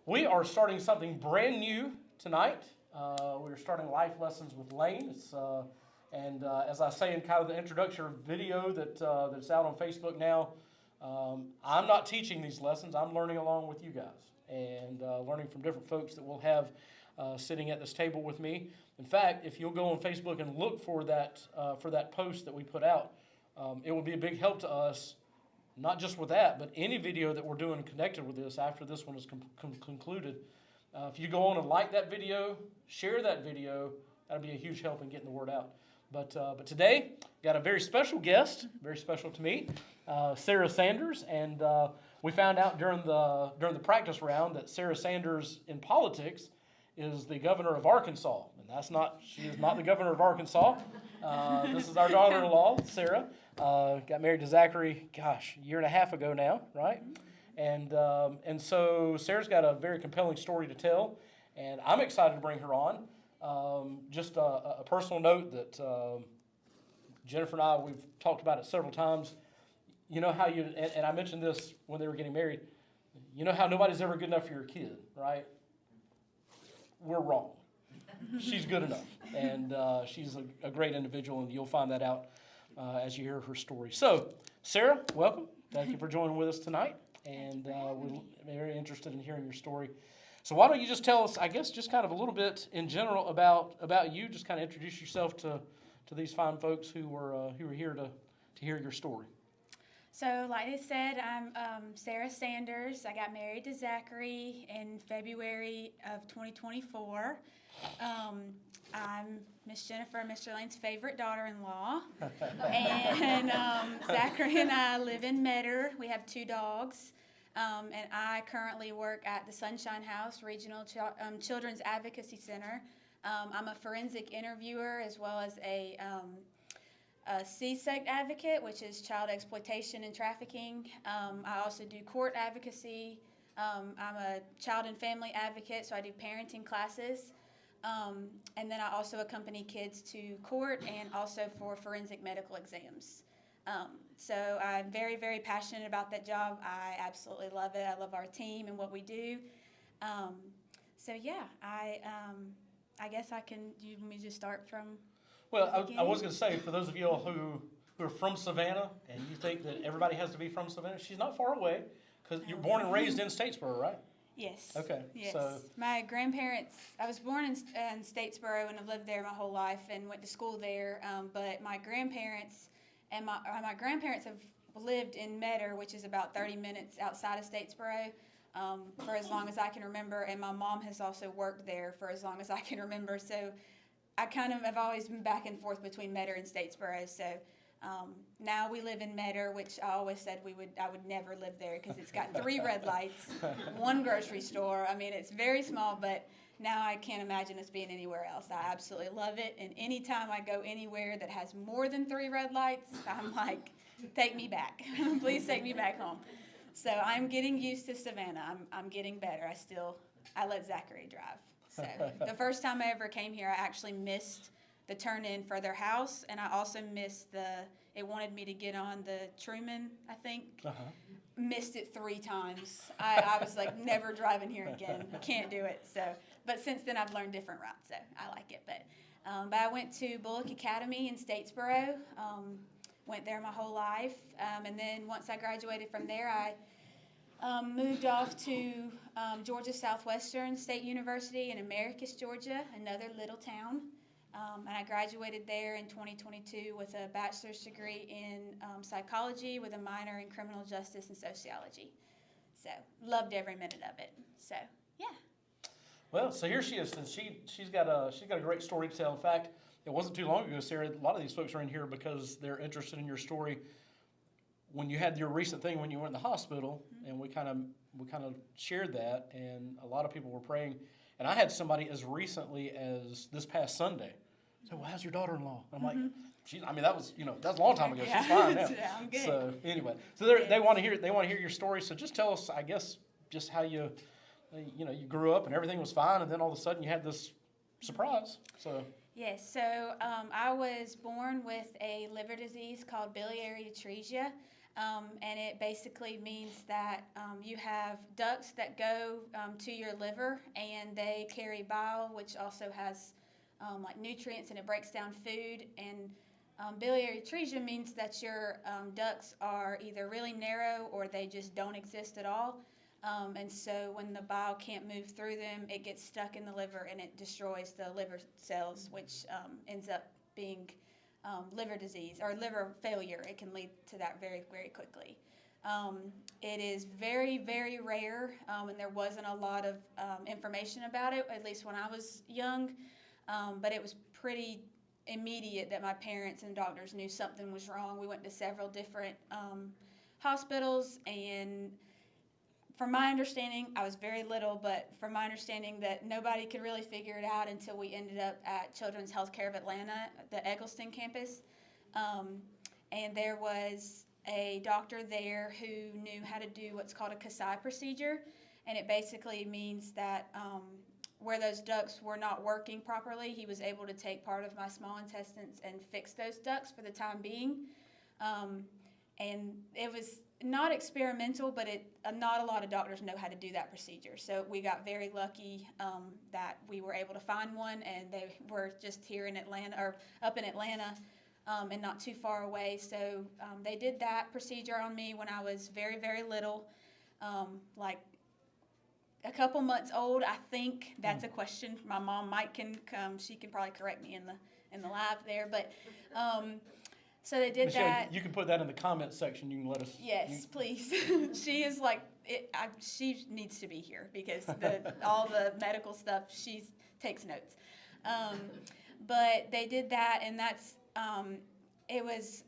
We are starting something brand new tonight. We're starting Life Lessons with Lane. As I say in kind of the introductory video that's out on Facebook now, I'm not teaching these lessons. I'm learning along with you guys and learning from different folks that we'll have sitting at this table with me. In fact, if you'll go on Facebook and look for that post that we put out, it will be a big help to us. Not just with that, but any video that we're doing connected with this after this one is concluded. If you go on and like that video, share that video, that'll be a huge help in getting the word out. But today, got a very special guest, very special to me, Sarah Sanders, and we found out during the practice round that Sarah Sanders in politics is the governor of Arkansas, and she is not the governor of Arkansas. This is our daughter-in-law, Sarah. Got married to Zachary, a year and a half ago now, right? And so Sarah's got a very compelling story to tell, and I'm excited to bring her on. Just a personal note that Jennifer and I, we've talked about it several times. You know how and I mentioned this when they were getting married, you know how nobody's ever good enough for your kid, right? We're wrong. She's good enough, and she's a great individual, and you'll find that out as you hear her story. So, Sarah, welcome. Thank you for joining with us tonight, and we're very interested in hearing your story. So why don't you just tell us, I guess, just kind of a little bit in general about you, just kind of introduce yourself to these fine folks who were here to hear your story. So, like I said, I'm Sarah Sanders. I got married to Zachary in February of 2024. I'm Miss Jennifer, Mr. Lane's favorite daughter-in-law. And Zachary and I live in Metter. We have 2 dogs. And I currently work at the Sunshine House Regional Children's Advocacy Center. I'm a forensic interviewer as well as a CSEC advocate, which is child exploitation and trafficking. I also do court advocacy. I'm a child and family advocate, so I do parenting classes. And then I also accompany kids to court and also for forensic medical exams. So I'm very, very passionate about that job. I absolutely love it. I love our team and what we do. I guess do you want me to just start from? Well, I was going to say, for those of you all who are from Savannah and you think that everybody has to be from Savannah, she's not far away because you're born and raised in Statesboro, right? Yes. Okay. Yes. So my grandparents, I was born in Statesboro and I've lived there my whole life and went to school there. But my grandparents and my grandparents have lived in Metter, which is about 30 minutes outside of Statesboro, for as long as I can remember. And my mom has also worked there for as long as I can remember. So I kind of have always been back and forth between Metter and Statesboro. So now we live in Metter, which I always said I would never live there because it's got 3 red lights, 1 grocery store. I mean, it's very small, but now I can't imagine us being anywhere else. I absolutely love it. And anytime I go anywhere that has more than 3 red lights, I'm like, take me back. Please take me back home. So I'm getting used to Savannah. I'm getting better. I let Zachary drive. So the first time I ever came here, I actually missed the turn-in for their house, and I also missed it wanted me to get on the Truman, I think. Missed it 3 times. I was like, never driving here again. Can't do it. So, but since then, I've learned different routes, so I like it. But I went to Bullock Academy in Statesboro, went there my whole life, and then once I graduated from there, I moved off to Georgia Southwestern State University in Americus, Georgia, another little town. And I graduated there in 2022 with a bachelor's degree in psychology with a minor in criminal justice and sociology. So loved every minute of it. So yeah. Well, so here she is, and she's got a great story to tell. In fact, it wasn't too long ago, Sarah. A lot of these folks are in here because they're interested in your story. When you had your recent thing when you went in the hospital, and we kind of shared that, and a lot of people were praying. And I had somebody as recently as this past Sunday say, "Well, how's your daughter-in-law?" I'm like, that was a long time ago. Yeah. She's fine now. Yeah, I'm good. So anyway, they want to hear your story. So just tell us, I guess, just how you grew up and everything was fine, and then all of a sudden you had this surprise. So Yes, so I was born with a liver disease called biliary atresia. And it basically means that you have ducts that go to your liver, and they carry bile, which also has like nutrients, and it breaks down food. And biliary atresia means that your ducts are either really narrow or they just don't exist at all. And so when the bile can't move through them, it gets stuck in the liver and it destroys the liver cells, which ends up being liver disease or liver failure. It can lead to that very, very quickly. It is very, very rare, and there wasn't a lot of information about it, at least when I was young, but it was pretty immediate that my parents and doctors knew something was wrong. We went to several different hospitals, and from my understanding, I was very little, but from my understanding that nobody could really figure it out until we ended up at Children's Healthcare of Atlanta, the Eggleston campus. And there was a doctor there who knew how to do what's called a Kasai procedure. And it basically means that where those ducts were not working properly, he was able to take part of my small intestines and fix those ducts for the time being. And it was not experimental, but not a lot of doctors know how to do that procedure. So we got very lucky that we were able to find one, and they were just here in Atlanta, or up in Atlanta, and not too far away. So they did that procedure on me when I was very, very little, like a couple months old. I think that's a question my mom can come. She can probably correct me in the live there, but. So they did Michelle, that. you can put that in the comments section. You can let us. Yes, please. She is like, she needs to be here because all the medical stuff, she takes notes. But they did that, and that's, it was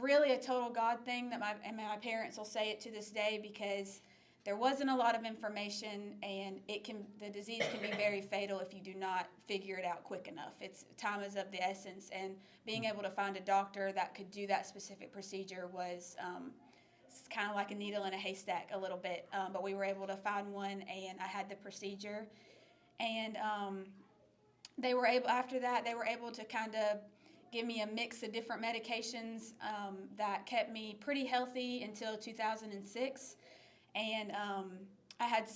really a total God thing that my parents will say it to this day, because there wasn't a lot of information, and the disease can be very fatal if you do not figure it out quick enough. Time is of the essence, and being able to find a doctor that could do that specific procedure was kind of like a needle in a haystack a little bit. But we were able to find one, and I had the procedure, and after that they were able to kind of give me a mix of different medications that kept me pretty healthy until 2006. And I had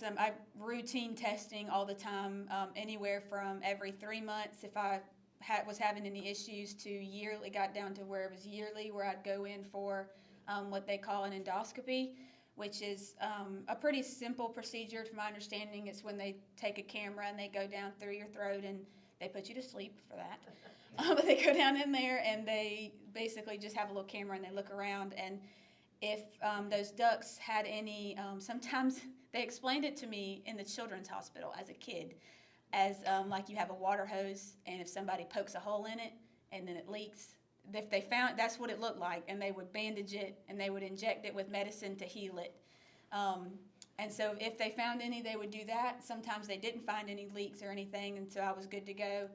routine testing all the time, anywhere from every 3 months if I was having any issues to yearly, got down to where it was yearly, where I'd go in for what they call an endoscopy, which is a pretty simple procedure to my understanding. It's when they take a camera and they go down through your throat, and they put you to sleep for that. But they go down in there and they basically just have a little camera and they look around, and if those ducts had any, sometimes they explained it to me in the children's hospital as a kid as like you have a water hose, and if somebody pokes a hole in it and then it leaks, if they found, that's what it looked like, and they would bandage it and they would inject it with medicine to heal it. And so if they found any, they would do that. Sometimes they didn't find any leaks or anything, and so I was good to go.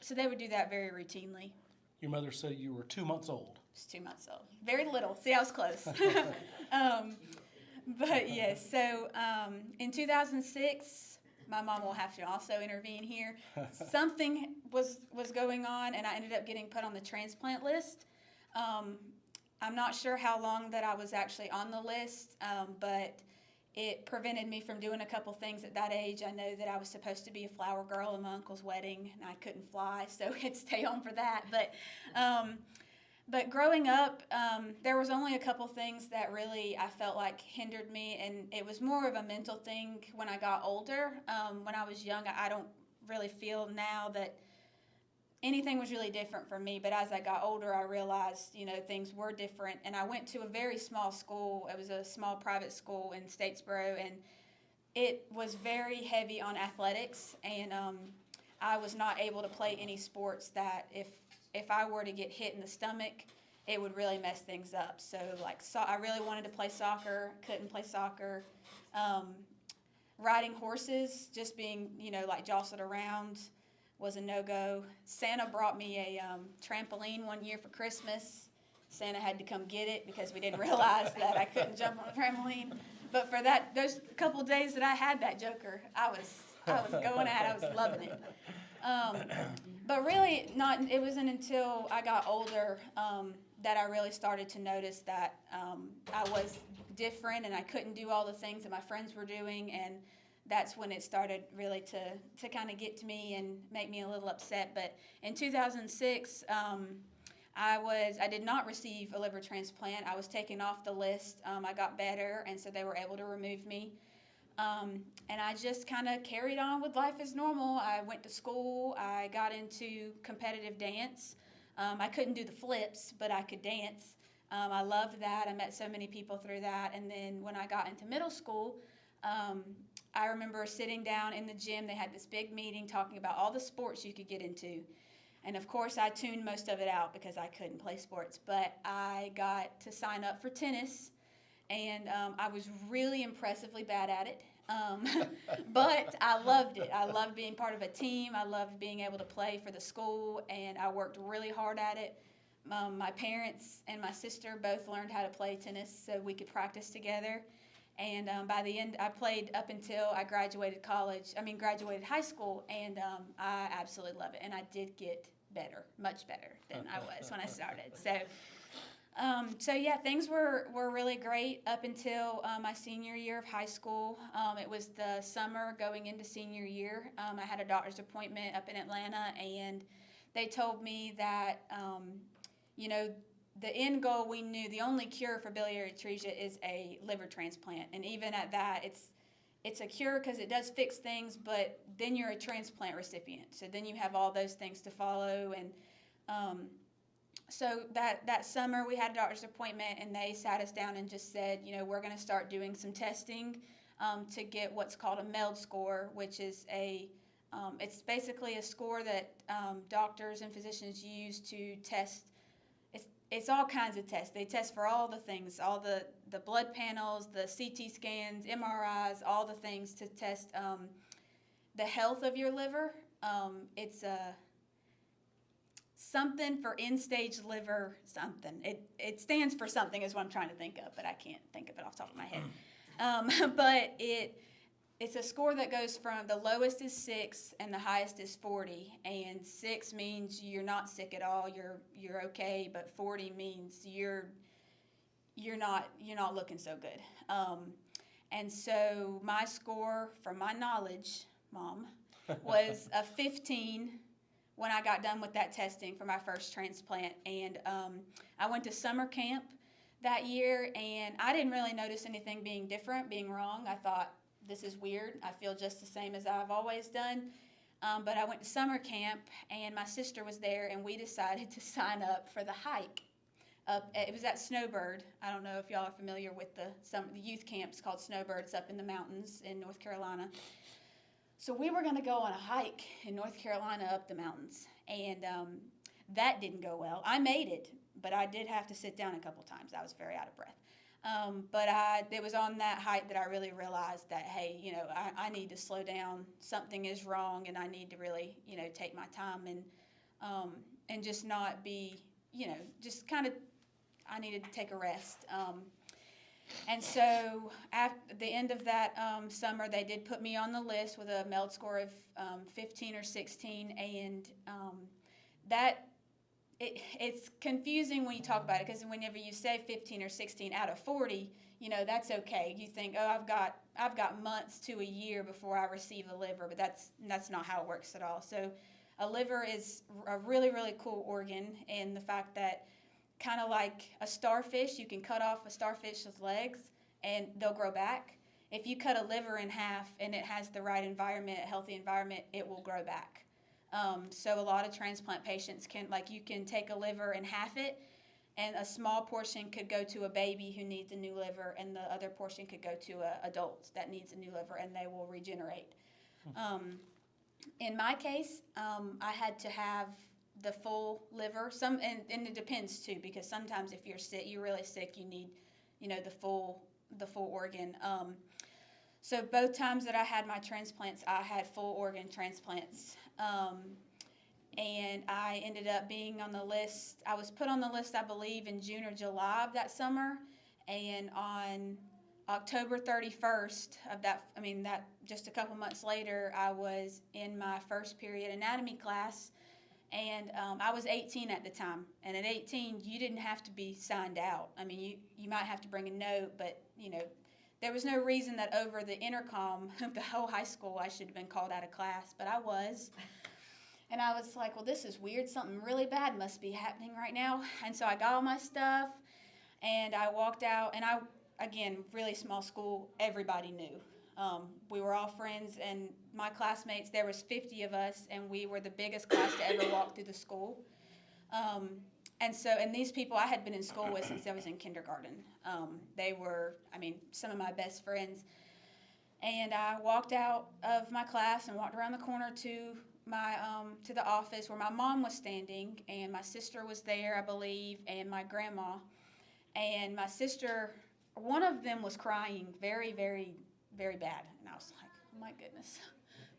So they would do that very routinely. Your mother said you were 2 months old. Just 2 months old. Very little. See, I was close. But yes, so in 2006, my mom will have to also intervene here. Something was going on, and I ended up getting put on the transplant list. I'm not sure how long that I was actually on the list, but it prevented me from doing a couple things at that age. I know that I was supposed to be a flower girl at my uncle's wedding, and I couldn't fly, so I had to stay home for that. But growing up, there was only a couple things that really I felt like hindered me, and it was more of a mental thing when I got older. When I was young, I don't really feel now that anything was really different for me, but as I got older, I realized, things were different, and I went to a very small school. It was a small private school in Statesboro, and it was very heavy on athletics, and I was not able to play any sports that if I were to get hit in the stomach, it would really mess things up. So, I really wanted to play soccer, couldn't play soccer. Riding horses, just being, jostled around, was a no-go. Santa brought me a trampoline one year for Christmas. Santa had to come get it because we didn't realize that I couldn't jump on a trampoline. But for those couple days that I had that joker, I was going at it. I was loving it. But really, it wasn't until I got older that I really started to notice that I was different and I couldn't do all the things that my friends were doing, and that's when it started really to kind of get to me and make me a little upset. But in 2006, I did not receive a liver transplant. I was taken off the list. I got better, and so they were able to remove me. And I just kind of carried on with life as normal. I went to school. I got into competitive dance. I couldn't do the flips, but I could dance. I loved that. I met so many people through that. And then when I got into middle school, I remember sitting down in the gym. They had this big meeting talking about all the sports you could get into. And of course, I tuned most of it out because I couldn't play sports. But I got to sign up for tennis, and I was really impressively bad at it. But I loved it. I loved being part of a team. I loved being able to play for the school, and I worked really hard at it. My parents and my sister both learned how to play tennis so we could practice together. And by the end, I played up until I graduated high school, and I absolutely love it. And I did get better, much better than I was when I started. So yeah, things were really great up until my senior year of high school. It was the summer going into senior year. I had a doctor's appointment up in Atlanta, and they told me that, the end goal we knew, the only cure for biliary atresia is a liver transplant. And even at that, it's a cure because it does fix things, but then you're a transplant recipient. So then you have all those things to follow. And so that summer we had a doctor's appointment, and they sat us down and just said, we're going to start doing some testing to get what's called a MELD score, which is it's basically a score that doctors and physicians use to test. It's all kinds of tests. They test for all the things, all the blood panels, the CT scans, MRIs, all the things to test the health of your liver. It's something for end-stage liver something. It stands for something is what I'm trying to think of, but I can't think of it off the top of my head. But it's a score that goes from the lowest is 6 and the highest is 40. And 6 means you're not sick at all, you're okay, but 40 means you're not looking so good. And so my score, from my knowledge, Mom, was a 15 when I got done with that testing for my first transplant. And I went to summer camp that year, and I didn't really notice anything being wrong. I thought, this is weird. I feel just the same as I've always done. But I went to summer camp, and my sister was there, and we decided to sign up for the hike. It was at Snowbird. I don't know if y'all are familiar with the youth camps called Snowbirds up in the mountains in North Carolina. So we were going to go on a hike in North Carolina up the mountains, and that didn't go well. I made it, but I did have to sit down a couple times. I was very out of breath. But it was on that hike that I really realized that, hey, I need to slow down. Something is wrong, and I need to really, take my time and just not be, just kind of, I needed to take a rest. And so at the end of that summer, they did put me on the list with a MELD score of 15 or 16, and it's confusing when you talk about it, because whenever you say 15 or 16 out of 40, that's okay. You think, oh, I've got months to a year before I receive a liver, but that's not how it works at all. So a liver is a really, really cool organ, and the fact that, kind of like a starfish, you can cut off a starfish's legs and they'll grow back. If you cut a liver in half and it has the right environment, a healthy environment, it will grow back. So a lot of transplant patients you can take a liver and half it, and a small portion could go to a baby who needs a new liver, and the other portion could go to an adult that needs a new liver, and they will regenerate. In my case, I had to have the full liver. And it depends too, because sometimes if you're sick, you're really sick, you need, the full organ. So both times that I had my transplants, I had full organ transplants. And I ended up being on the list. I was put on the list, I believe, in June or July of that summer. And on October 31st of that just a couple months later, I was in my first period anatomy class. And I was 18 at the time. And at 18, you didn't have to be signed out. I mean, you might have to bring a note, but, there was no reason that over the intercom of the whole high school I should have been called out of class, but I was. And I was like, well, this is weird. Something really bad must be happening right now. And so I got all my stuff, and I walked out. And again, really small school, everybody knew. We were all friends, and my classmates, there was 50 of us, and we were the biggest class to ever walk through the school. And these people I had been in school with since I was in kindergarten. They were, some of my best friends. And I walked out of my class and walked around the corner to to the office where my mom was standing, and my sister was there, I believe, and my grandma. And my sister, one of them was crying very, very, very bad. And I was like, oh my goodness,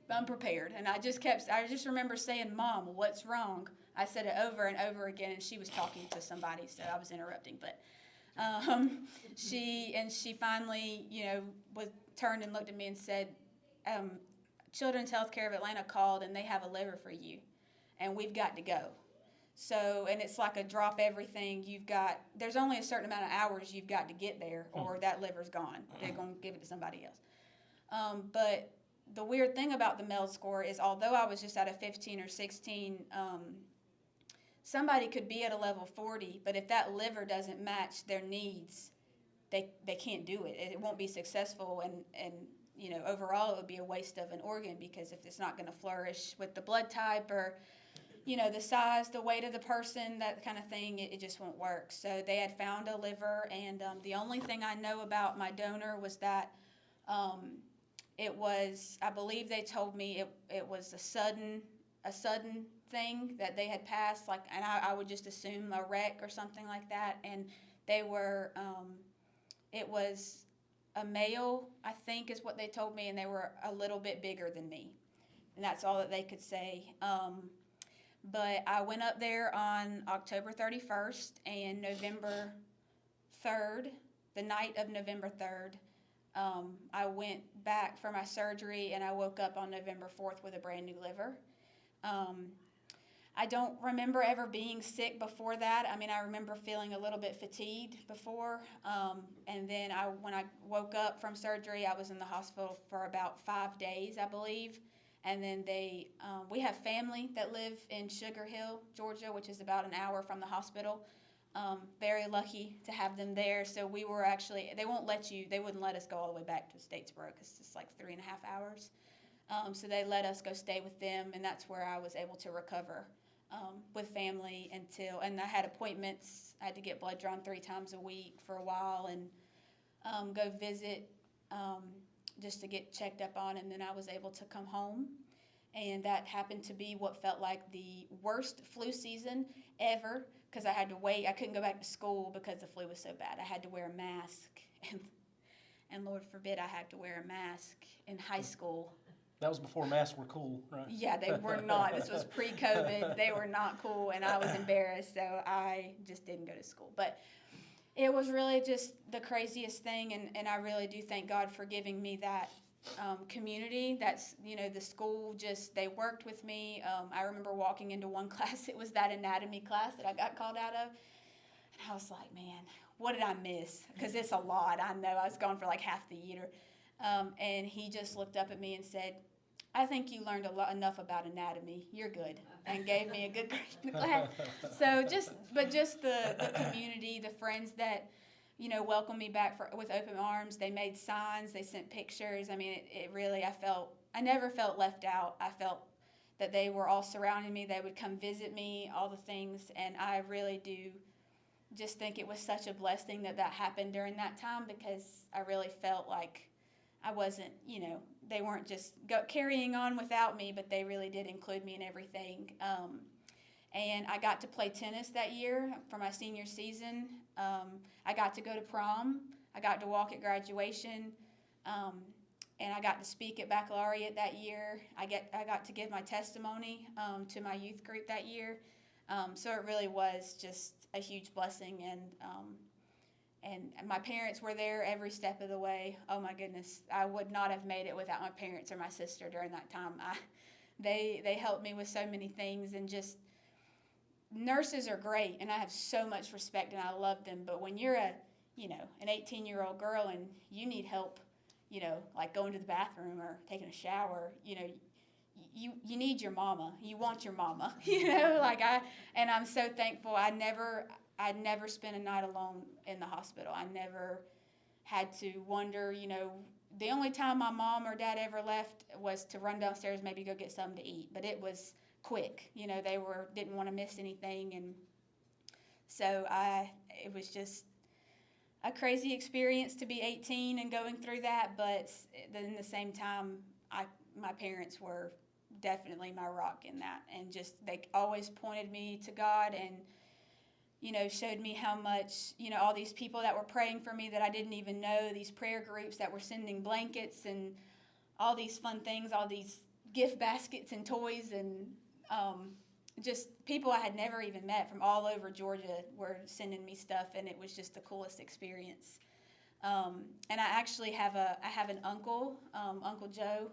unprepared. And I just remember saying, Mom, what's wrong? I said it over and over again, and she was talking to somebody, so I was interrupting. But she finally, turned and looked at me and said, Children's Healthcare of Atlanta called, and they have a liver for you, and we've got to go. So, and it's like a drop everything. There's only a certain amount of hours you've got to get there, or that liver's gone. They're going to give it to somebody else. But the weird thing about the MELD score is, although I was just at a 15 or 16, somebody could be at a level 40, but if that liver doesn't match their needs, they can't do it. It won't be successful, and overall it would be a waste of an organ, because if it's not going to flourish with the blood type or, the size, the weight of the person, that kind of thing, it just won't work. So they had found a liver, and the only thing I know about my donor was that it was, I believe they told me it was a sudden thing that they had passed, and I would just assume a wreck or something like that, and they were, it was a male, I think is what they told me, and they were a little bit bigger than me, and that's all that they could say. But I went up there on October 31st, and November 3rd, the night of November 3rd, I went back for my surgery, and I woke up on November 4th with a brand new liver. I don't remember ever being sick before that. I remember feeling a little bit fatigued before, and then when I woke up from surgery, I was in the hospital for about 5 days, I believe. And then we have family that live in Sugar Hill, Georgia, which is about an hour from the hospital. Very lucky to have them there. So we were actually, they wouldn't let us go all the way back to Statesboro, because it's like 3.5 hours. So they let us go stay with them, and that's where I was able to recover with family and I had appointments. I had to get blood drawn 3 times a week for a while, and go visit just to get checked up on, and then I was able to come home. And that happened to be what felt like the worst flu season ever, because I had to wait. I couldn't go back to school because the flu was so bad. I had to wear a mask, and Lord forbid I had to wear a mask in high school. That was before masks were cool, right? Yeah, they were not. This was pre-COVID. They were not cool, and I was embarrassed, so I just didn't go to school. But it was really just the craziest thing, and I really do thank God for giving me that community. That's, the school, they worked with me. I remember walking into one class. It was that anatomy class that I got called out of, and I was like, man, what did I miss? Because it's a lot. I know I was gone for like half the year. And he just looked up at me and said, I think you learned enough about anatomy. You're good. And gave me a good grade in the class. So just the community, the friends that, welcomed me back with open arms. They made signs. They sent pictures. It really, I never felt left out. I felt that they were all surrounding me. They would come visit me, all the things. And I really do just think it was such a blessing that happened during that time, because I really felt like I wasn't, they weren't just carrying on without me, but they really did include me in everything. And I got to play tennis that year for my senior season. I got to go to prom. I got to walk at graduation. And I got to speak at baccalaureate that year. I got to give my testimony to my youth group that year. So it really was just a huge blessing. And my parents were there every step of the way. Oh my goodness, I would not have made it without my parents or my sister during that time. They helped me with so many things, and just nurses are great, and I have so much respect, and I love them. But when you're an 18-year-old girl and you need help, like going to the bathroom or taking a shower, you need your mama. You want your mama, and I'm so thankful. I never spent a night alone in the hospital. I never had to wonder, the only time my mom or dad ever left was to run downstairs, maybe go get something to eat, but it was quick. They didn't want to miss anything, and so it was just a crazy experience to be 18 and going through that. But then at the same time, my parents were definitely my rock in that, and just they always pointed me to God and showed me how much, all these people that were praying for me that I didn't even know, these prayer groups that were sending blankets and all these fun things, all these gift baskets and toys, and just people I had never even met from all over Georgia were sending me stuff, and it was just the coolest experience. And I actually have an uncle, Uncle Joe,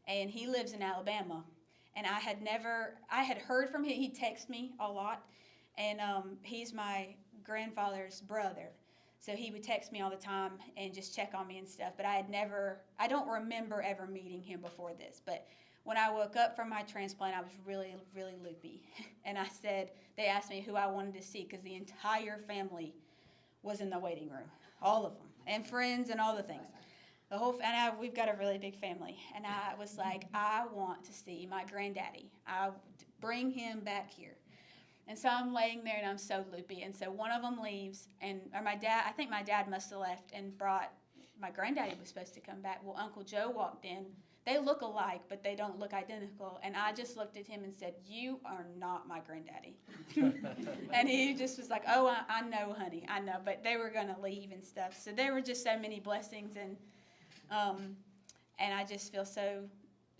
and he lives in Alabama. And I had heard from him. He texts me a lot, and he's my grandfather's brother. So he would text me all the time and just check on me and stuff. But I don't remember ever meeting him before this. But when I woke up from my transplant, I was really, really loopy. And they asked me who I wanted to see, because the entire family was in the waiting room, all of them, and friends and all the things. We've got a really big family. And I was like, I want to see my granddaddy. Bring him back here. And so I'm laying there and I'm so loopy. And so one of them leaves, or my dad must have left and brought, my granddaddy was supposed to come back. Well, Uncle Joe walked in. They look alike, but they don't look identical. And I just looked at him and said, "You are not my granddaddy." And he just was like, "Oh, I know, honey, I know." But they were going to leave and stuff. So there were just so many blessings. And I just feel so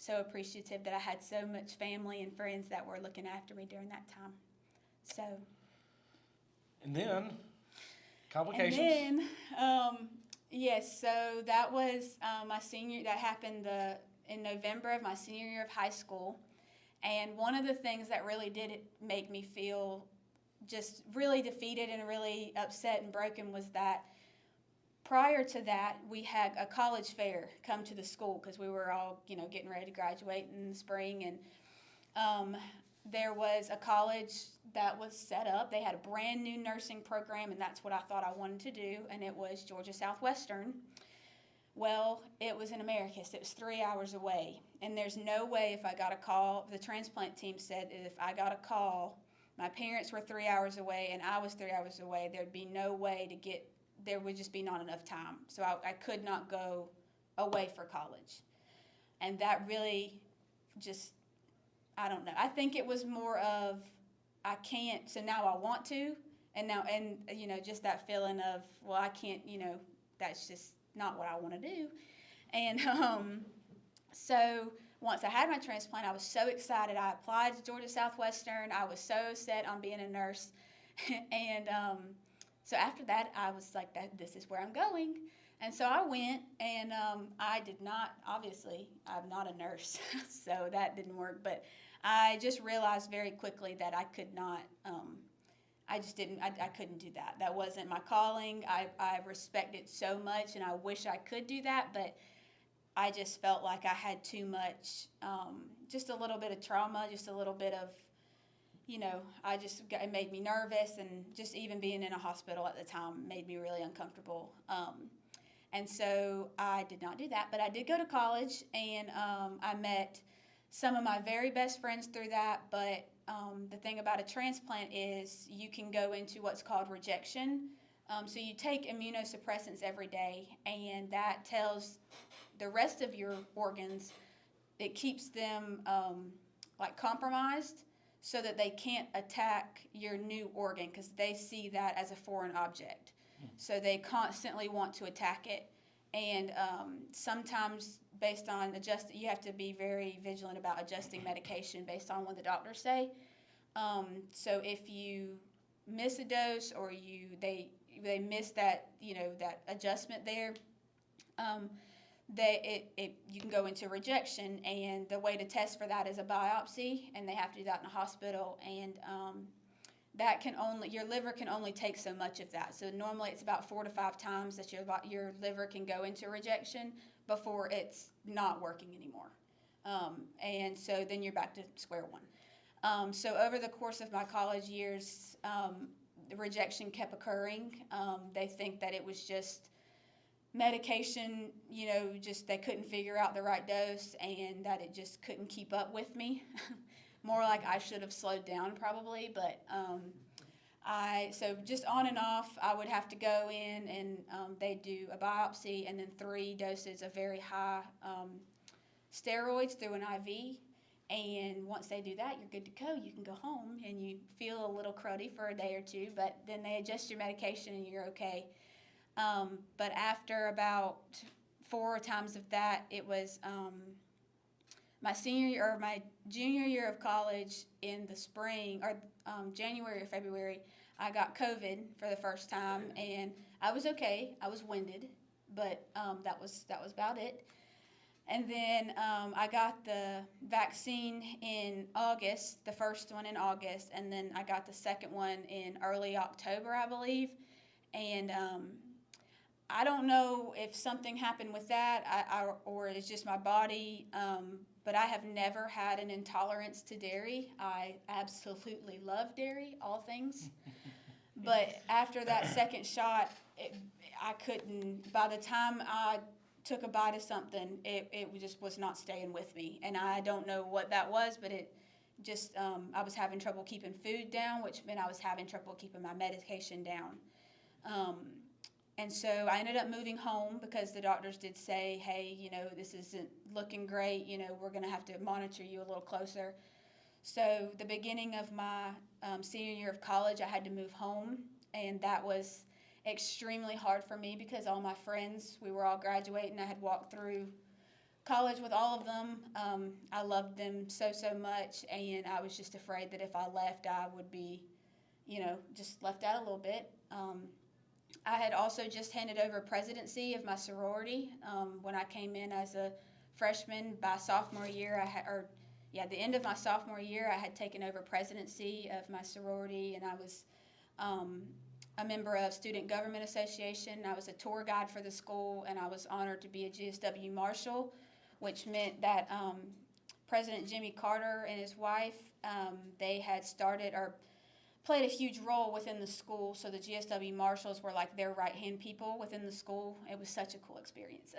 appreciative that I had so much family and friends that were looking after me during that time. So. And then, complications. And then, yes, so that was that happened in November of my senior year of high school. And one of the things that really did make me feel just really defeated and really upset and broken was that prior to that, we had a college fair come to the school, because we were all, getting ready to graduate in the spring. And there was a college that was set up. They had a brand new nursing program, and that's what I thought I wanted to do, and it was Georgia Southwestern. Well, it was in Americus. It was 3 hours away, and there's no way if I got a call, the transplant team said that if I got a call, my parents were 3 hours away and I was 3 hours away, there'd be no way there would just be not enough time. So I could not go away for college. And that really just, I don't know. I think it was more of, I can't, so now I want to, and just that feeling of, well, I can't, that's just not what I want to do. And so once I had my transplant, I was so excited. I applied to Georgia Southwestern. I was so set on being a nurse. And so after that, I was like, this is where I'm going. And so I went, and I did not, obviously, I'm not a nurse, so that didn't work. But I just realized very quickly that I could not, I couldn't do that. That wasn't my calling. I respect it so much, and I wish I could do that, but I just felt like I had too much, just a little bit of trauma, just a little bit of, it made me nervous, and just even being in a hospital at the time made me really uncomfortable. And so I did not do that, but I did go to college, and I met some of my very best friends through that. But the thing about a transplant is you can go into what's called rejection. So you take immunosuppressants every day, and that tells the rest of your organs, it keeps them compromised so that they can't attack your new organ, because they see that as a foreign object. So they constantly want to attack it. And sometimes based on you have to be very vigilant about adjusting medication based on what the doctors say. So if you miss a dose, or they miss that, that adjustment there, you can go into rejection, and the way to test for that is a biopsy, and they have to do that in a hospital. And your liver can only take so much of that. So normally it's about 4 to 5 times that your liver can go into rejection before it's not working anymore. And so then you're back to square one. So over the course of my college years, the rejection kept occurring. They think that it was just medication, just they couldn't figure out the right dose and that it just couldn't keep up with me. More like I should have slowed down probably, but so just on and off, I would have to go in and they do a biopsy and then 3 doses of very high steroids through an IV. And once they do that, you're good to go. You can go home and you feel a little cruddy for a day or 2, but then they adjust your medication and you're okay. But after about 4 times of that, it was my junior year of college in the spring, or January or February, I got COVID for the first time, and I was okay. I was winded, but that was about it. And then I got the vaccine in August, the first one in August, and then I got the second one in early October, I believe. And I don't know if something happened with that, or it's just my body, but I have never had an intolerance to dairy. I absolutely love dairy, all things. But after that second shot, I couldn't, by the time I took a bite of something, it just was not staying with me. And I don't know what that was, but it just, I was having trouble keeping food down, which meant I was having trouble keeping my medication down. And so I ended up moving home because the doctors did say, hey, this isn't looking great. We're going to have to monitor you a little closer. So the beginning of my senior year of college, I had to move home. And that was extremely hard for me because all my friends, we were all graduating. I had walked through college with all of them. I loved them so much. And I was just afraid that if I left, I would be, just left out a little bit. I had also just handed over presidency of my sorority when I came in as a freshman. By sophomore year, the end of my sophomore year, I had taken over presidency of my sorority, and I was a member of Student Government Association. I was a tour guide for the school, and I was honored to be a GSW Marshal, which meant that President Jimmy Carter and his wife, they had started or played a huge role within the school, so the GSW Marshals were like their right-hand people within the school. It was such a cool experience.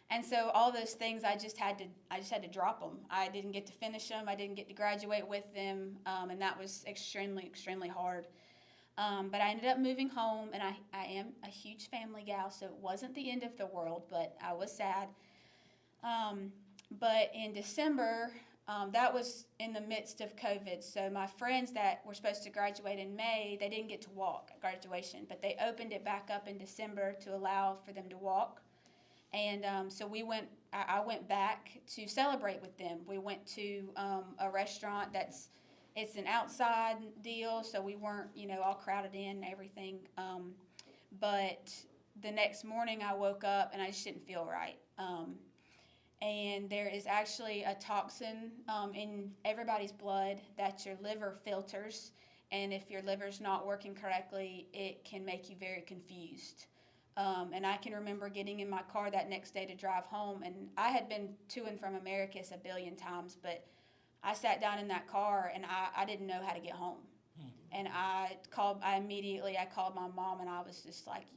And so all those things, I just had to drop them. I didn't get to finish them. I didn't get to graduate with them, and that was extremely hard. But I ended up moving home, and I am a huge family gal, so it wasn't the end of the world, but I was sad. But in December, that was in the midst of COVID, so my friends that were supposed to graduate in May, they didn't get to walk at graduation, but they opened it back up in December to allow for them to walk. And so I went back to celebrate with them. We went to a restaurant it's an outside deal, so we weren't, all crowded in and everything. But the next morning I woke up and I just didn't feel right. And there is actually a toxin in everybody's blood that your liver filters. And if your liver's not working correctly, it can make you very confused. And I can remember getting in my car that next day to drive home. And I had been to and from Americus a billion times, but I sat down in that car and I didn't know how to get home. And I called my mom, and I was just like,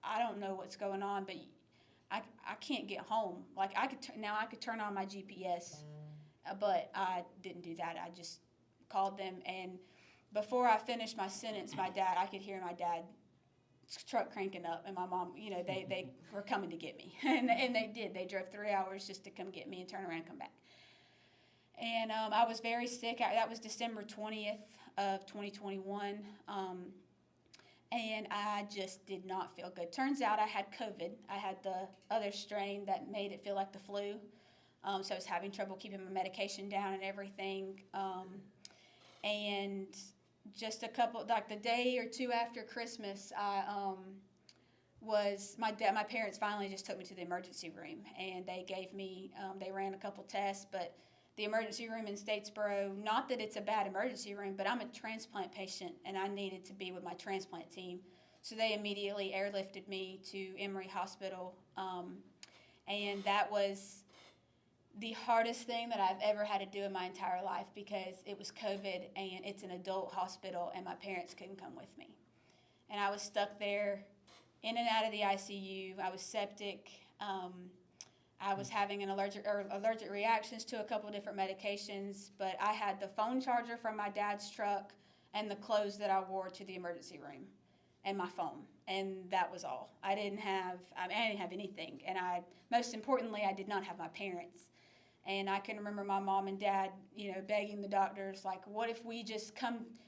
I don't know what's going on, but I can't get home. Like I could turn on my GPS, but I didn't do that. I just called them, and before I finished my sentence, I could hear my dad's truck cranking up, and my mom, they were coming to get me, and they did. They drove 3 hours just to come get me and turn around and come back. And I was very sick. That was December 20th of 2021. And I just did not feel good. Turns out I had COVID. I had the other strain that made it feel like the flu. So I was having trouble keeping my medication down and everything. And just the day or two after Christmas, my parents finally just took me to the emergency room. And they gave me, they ran a couple tests, but the emergency room in Statesboro. Not that it's a bad emergency room, but I'm a transplant patient, and I needed to be with my transplant team. So they immediately airlifted me to Emory Hospital, and that was the hardest thing that I've ever had to do in my entire life, because it was COVID, and it's an adult hospital, and my parents couldn't come with me. And I was stuck there in and out of the ICU. I was septic. I was having an allergic reactions to a couple different medications, but I had the phone charger from my dad's truck and the clothes that I wore to the emergency room and my phone, and that was all. I didn't have anything, and most importantly, I did not have my parents. And I can remember my mom and dad, begging the doctors, like, what if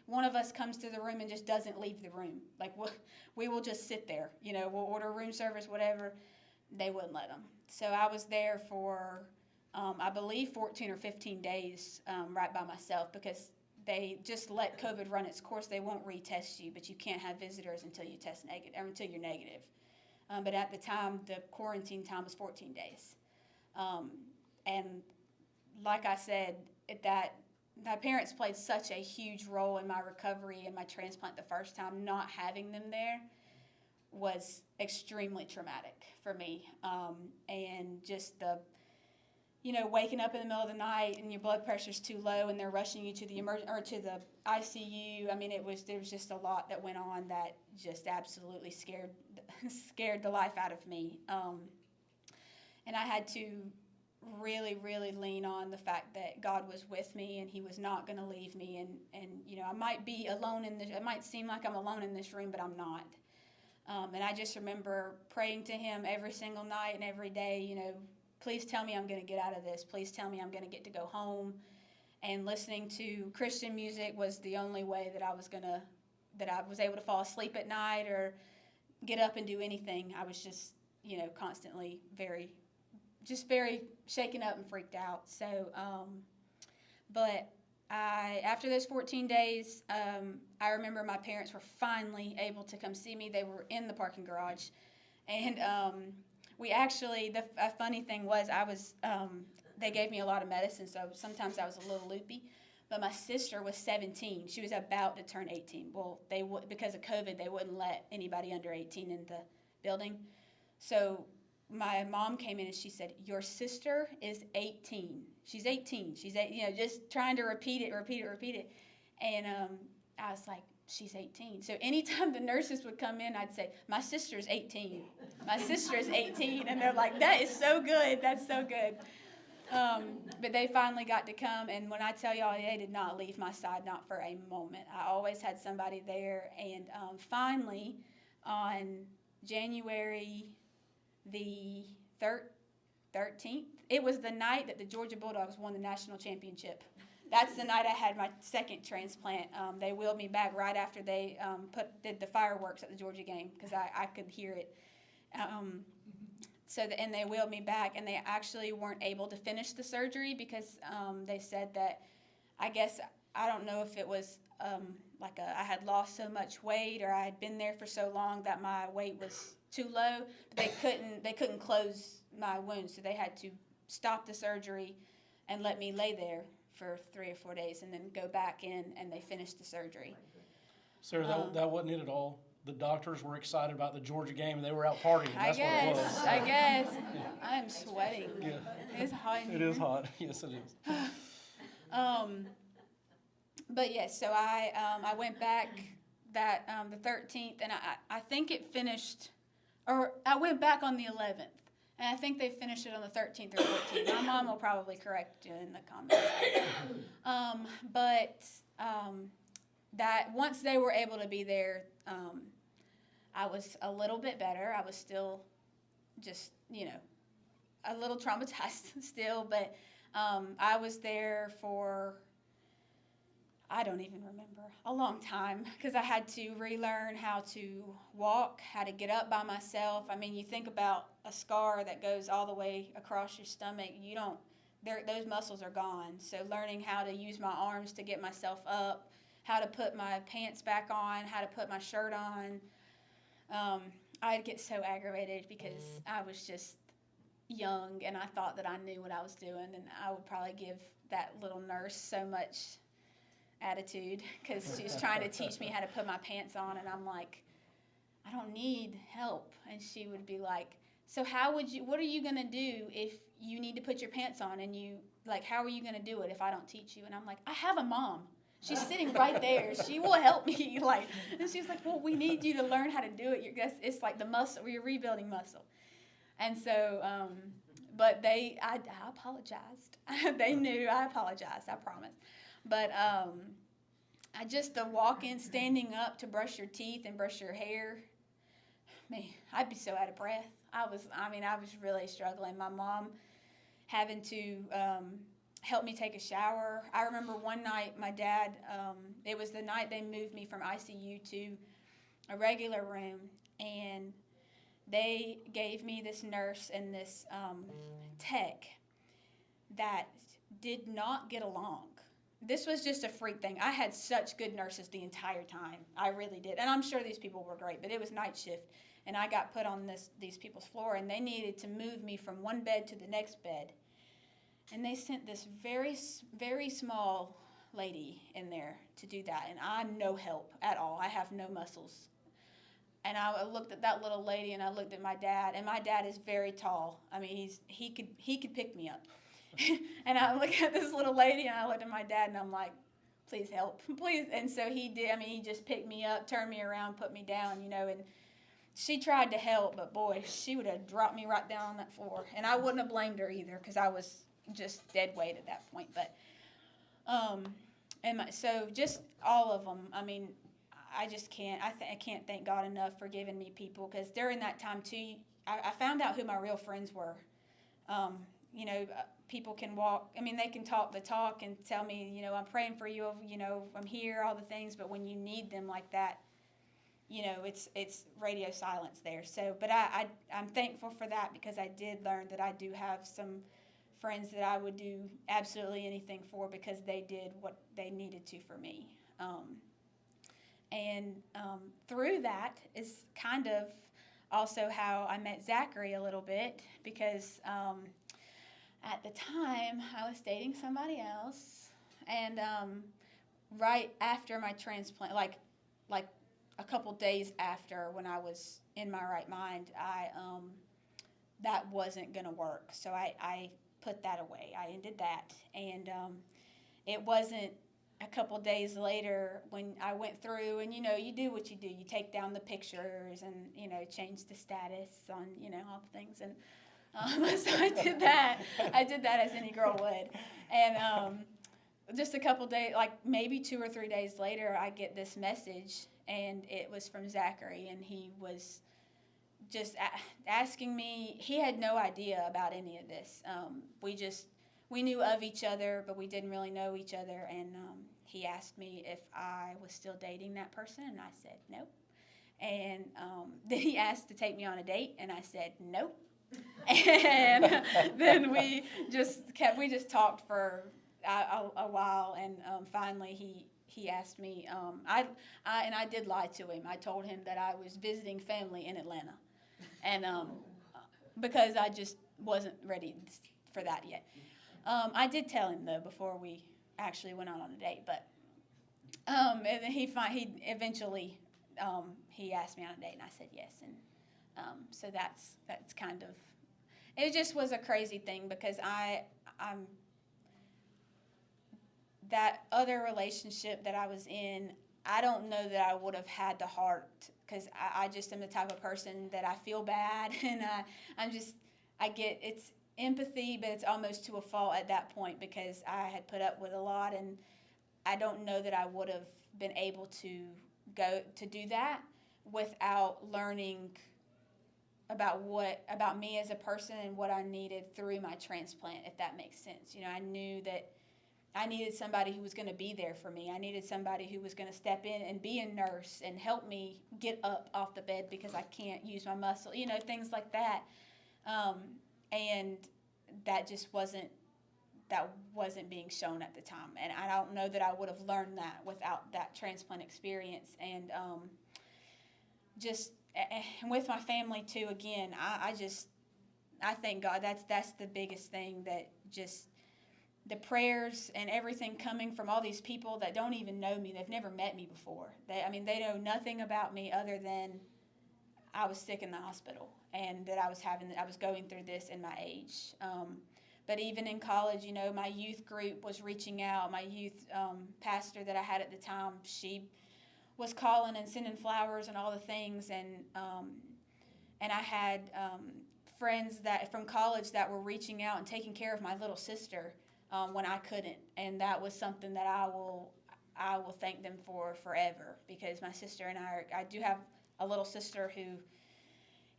one of us comes to the room and just doesn't leave the room? Like, we will just sit there, we'll order room service, whatever. They wouldn't let them. So I was there for, I believe, 14 or 15 days right by myself, because they just let COVID run its course. They won't retest you, but you can't have visitors until you test negative, or until you're negative. But at the time, the quarantine time was 14 days. And like I said, that my parents played such a huge role in my recovery and my transplant the first time. Not having them there was extremely traumatic for me. And just the, waking up in the middle of the night and your blood pressure's too low and they're rushing you to the to the ICU. I mean, there was just a lot that went on that just absolutely scared the life out of me. And I had to really, really lean on the fact that God was with me and He was not going to leave me. And I might be alone it might seem like I'm alone in this room, but I'm not. And I just remember praying to Him every single night and every day, please tell me I'm going to get out of this. Please tell me I'm going to get to go home. And listening to Christian music was the only way that I was able to fall asleep at night or get up and do anything. I was just, constantly very shaken up and freaked out. So, but after those 14 days, I remember my parents were finally able to come see me. They were in the parking garage. And a funny thing was, they gave me a lot of medicine, so sometimes I was a little loopy. But my sister was 17. She was about to turn 18. Well, because of COVID, they wouldn't let anybody under 18 in the building. So my mom came in and she said, "Your sister is 18. She's 18. She's just trying to repeat it." And I was like, "She's 18." So anytime the nurses would come in, I'd say, "My sister's 18. My sister's 18." And they're like, "That is so good. That's so good." But they finally got to come, and when I tell y'all, they did not leave my side, not for a moment. I always had somebody there, and finally, on January the 13th, it was the night that the Georgia Bulldogs won the national championship. That's the night I had my second transplant. They wheeled me back right after they did the fireworks at the Georgia game, because I could hear it. And they wheeled me back, and they actually weren't able to finish the surgery because they said that, I guess, I don't know if it was I had lost so much weight or I had been there for so long that my weight was too low. But they couldn't close my wound, so they had to stop the surgery and let me lay there for 3 or 4 days and then go back in, and they finished the surgery. Sarah, that wasn't it at all. The doctors were excited about the Georgia game, and they were out partying. That's what it was. I guess. I am sweating. Yeah. It's hot in here. It is hot. Yes, it is. But yes, so I went back the 13th, and I think it finished, or I went back on the 11th, and I think they finished it on the 13th or 14th. My mom will probably correct you in the comments. That once they were able to be there, I was a little bit better. I was still just, a little traumatized still, but I was there for, I don't even remember, a long time, because I had to relearn how to walk, how to get up by myself. I mean, you think about a scar that goes all the way across your stomach, those muscles are gone. So learning how to use my arms to get myself up, how to put my pants back on, how to put my shirt on. I'd get so aggravated because I was just young, and I thought that I knew what I was doing, and I would probably give that little nurse so much attitude because she was trying to teach me how to put my pants on, and I'm like, I don't need help. And she would be like, so what are you going to do if you need to put your pants on, and how are you going to do it if I don't teach you? And I'm like, I have a mom. She's sitting right there. She will help me. And she's like, well, we need you to learn how to do it. It's like the muscle. You're rebuilding muscle. And so, but I apologized. They knew I apologized, I promise. But I just the walk in, standing up to brush your teeth and brush your hair, man, I'd be so out of breath. I was really struggling. My mom having to help me take a shower. I remember one night my dad, it was the night they moved me from ICU to a regular room, and they gave me this nurse and this tech that did not get along. This was just a freak thing. I had such good nurses the entire time. I really did. And I'm sure these people were great, but it was night shift, and I got put on these people's floor, and they needed to move me from one bed to the next bed. And they sent this very, very small lady in there to do that, and I'm no help at all. I have no muscles. And I looked at that little lady, and I looked at my dad, and my dad is very tall. I mean, he could pick me up. And I looked at this little lady, and I looked at my dad, and I'm like, please help, please. And so he did. I mean, he just picked me up, turned me around, put me down, and she tried to help, but boy, she would have dropped me right down on that floor. And I wouldn't have blamed her either, because I was just dead weight at that point. But so just all of them. I mean, I just can't. I can't thank God enough for giving me people, because during that time too, I found out who my real friends were. People can walk. I mean, they can talk the talk and tell me, I'm praying for you. I'm here, all the things. But when you need them like that, it's radio silence there. So, but I'm thankful for that, because I did learn that I do have some friends that I would do absolutely anything for, because they did what they needed to for me. Through that is kind of also how I met Zachary a little bit, because at the time I was dating somebody else, and right after my transplant, like a couple days after, when I was in my right mind, that wasn't going to work. So I put that away. I ended that, and it wasn't a couple days later when I went through, and you do what you do. You take down the pictures and change the status on all the things, and so I did that. I did that as any girl would, and just a couple days, like maybe 2 or 3 days later, I get this message, and it was from Zachary, and he was just asking me. He had no idea about any of this. We knew of each other, but we didn't really know each other, and he asked me if I was still dating that person, and I said nope. And then he asked to take me on a date, and I said nope. And then we just talked for a while, and finally he asked me. I did lie to him. I told him that I was visiting family in Atlanta, and because I just wasn't ready for that yet. I did tell him though before we actually went out on a date, but and then he eventually he asked me on a date, and I said yes, and so that's kind of, it just was a crazy thing, because I'm that other relationship that I was in, I don't know that I would have had the heart, because I just am the type of person that I feel bad, and I get, it's empathy, but it's almost to a fault at that point, because I had put up with a lot, and I don't know that I would have been able to go to do that without learning about me as a person and what I needed through my transplant, if that makes sense. I knew that I needed somebody who was going to be there for me. I needed somebody who was going to step in and be a nurse and help me get up off the bed because I can't use my muscle, things like that. And that just wasn't being shown at the time. And I don't know that I would have learned that without that transplant experience. And and with my family too, again, I just, I thank God. That's the biggest thing, that just the prayers and everything coming from all these people that don't even know me. They've never met me before. They know nothing about me other than I was sick in the hospital and that I was going through this in my age. But even in college, my youth group was reaching out. My youth pastor that I had at the time, she was calling and sending flowers and all the things, and I had friends that from college that were reaching out and taking care of my little sister when I couldn't, and that was something that I will thank them for forever, because my sister and I do have a little sister who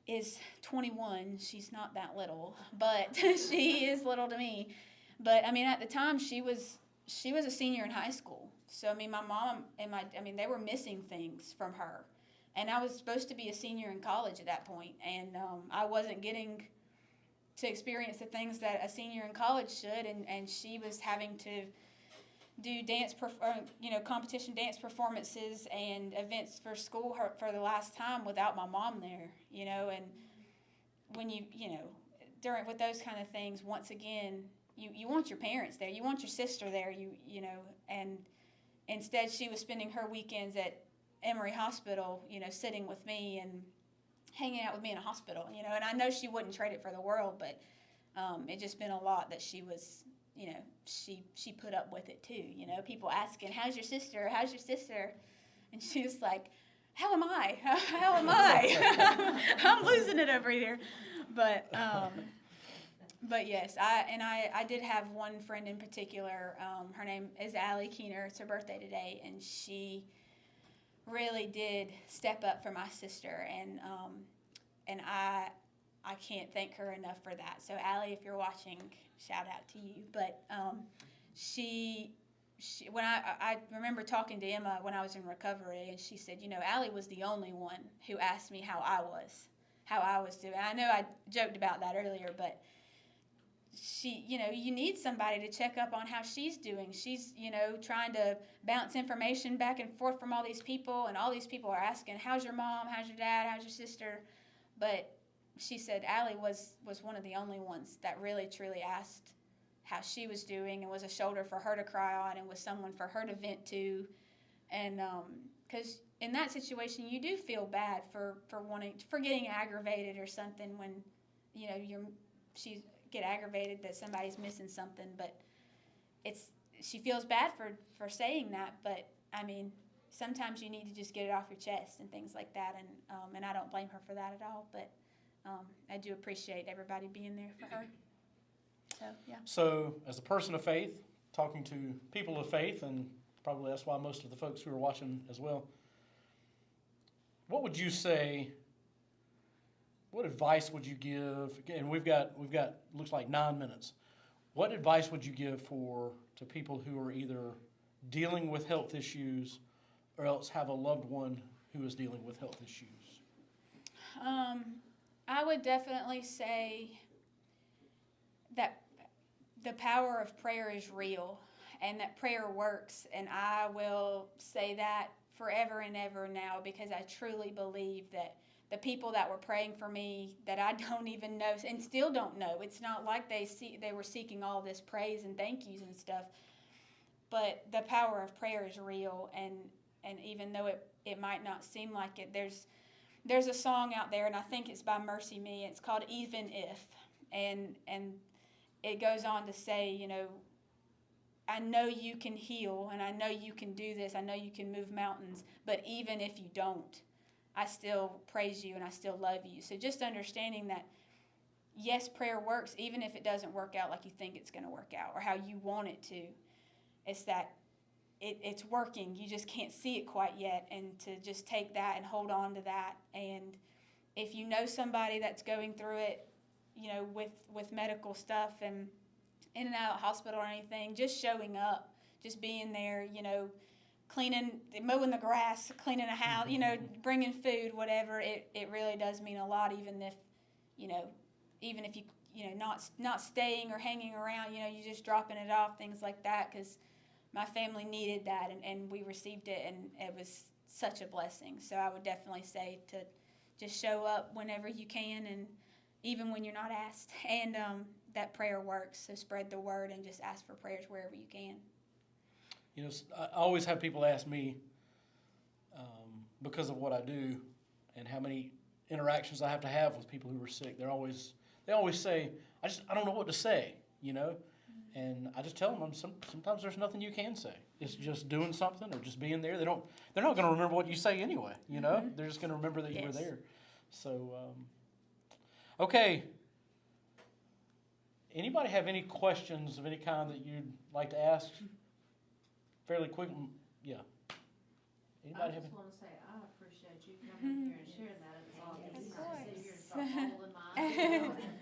is 21. She's not that little, but she is little to me. But at the time she was a senior in high school. So my mom and they were missing things from her, and I was supposed to be a senior in college at that point, and I wasn't getting to experience the things that a senior in college should, and she was having to do competition dance performances and events for school for the last time without my mom there, and when during with those kind of things, once again, you want your parents there, you want your sister there, and instead she was spending her weekends at Emory Hospital, sitting with me and hanging out with me in a hospital, and I know she wouldn't trade it for the world, but it just been a lot that she was, she put up with it too, people asking, how's your sister, and she was like, how am I, I'm losing it over here, but yes, I did have one friend in particular, her name is Allie Keener, it's her birthday today, and she really did step up for my sister, and I can't thank her enough for that. So Allie, if you're watching, shout out to you. But she when I remember talking to Emma when I was in recovery, and she said, Allie was the only one who asked me how I was doing. I know I joked about that earlier, but she, you need somebody to check up on how she's doing. She's, trying to bounce information back and forth from all these people, and all these people are asking, how's your mom, how's your dad, how's your sister? But she said Allie was one of the only ones that really, truly asked how she was doing, and was a shoulder for her to cry on, and was someone for her to vent to. And because in that situation, you do feel bad for getting aggravated or something when, she's get aggravated that somebody's missing something, but she feels bad for saying that, but sometimes you need to just get it off your chest and things like that, and I don't blame her for that at all, but I do appreciate everybody being there for her. So yeah. So as a person of faith, talking to people of faith, and probably that's why most of the folks who are watching as well, what would you say? What advice would you give? And we've got looks like 9 minutes. What advice would you give to people who are either dealing with health issues or else have a loved one who is dealing with health issues? I would definitely say that the power of prayer is real, and that prayer works, and I will say that forever and ever now, because I truly believe that the people that were praying for me that I don't even know and still don't know, it's not like they were seeking all this praise and thank yous and stuff, but the power of prayer is real, and even though it might not seem like it, there's a song out there, and I think it's by Mercy Me, it's called Even If, and it goes on to say, I know you can heal, and I know you can do this, I know you can move mountains, but even if you don't, I still praise you and I still love you. So just understanding that, yes, prayer works, even if it doesn't work out like you think it's going to work out or how you want it to. It's that it's working. You just can't see it quite yet, and to just take that and hold on to that. And if you know somebody that's going through it, with medical stuff and in and out of the hospital or anything, just showing up, just being there, mowing the grass, cleaning a house, bringing food, whatever, it really does mean a lot, even if you, not staying or hanging around, you just dropping it off, things like that, because my family needed that, and we received it, and it was such a blessing. So I would definitely say to just show up whenever you can, even when you're not asked. And that prayer works. So spread the word and just ask for prayers wherever you can. You know, I always have people ask me, because of what I do and how many interactions I have to have with people who are sick. They always say, I don't know what to say, you know? And I just tell them, sometimes there's nothing you can say. It's just doing something or just being there. They're not going to remember what you say anyway, you know? They're just going to remember that you were there. So, okay. Anybody have any questions of any kind that you'd like to ask? Fairly quick, yeah. I just want to say I appreciate you coming here and sharing that. It's all easy to sit here and start holding mine.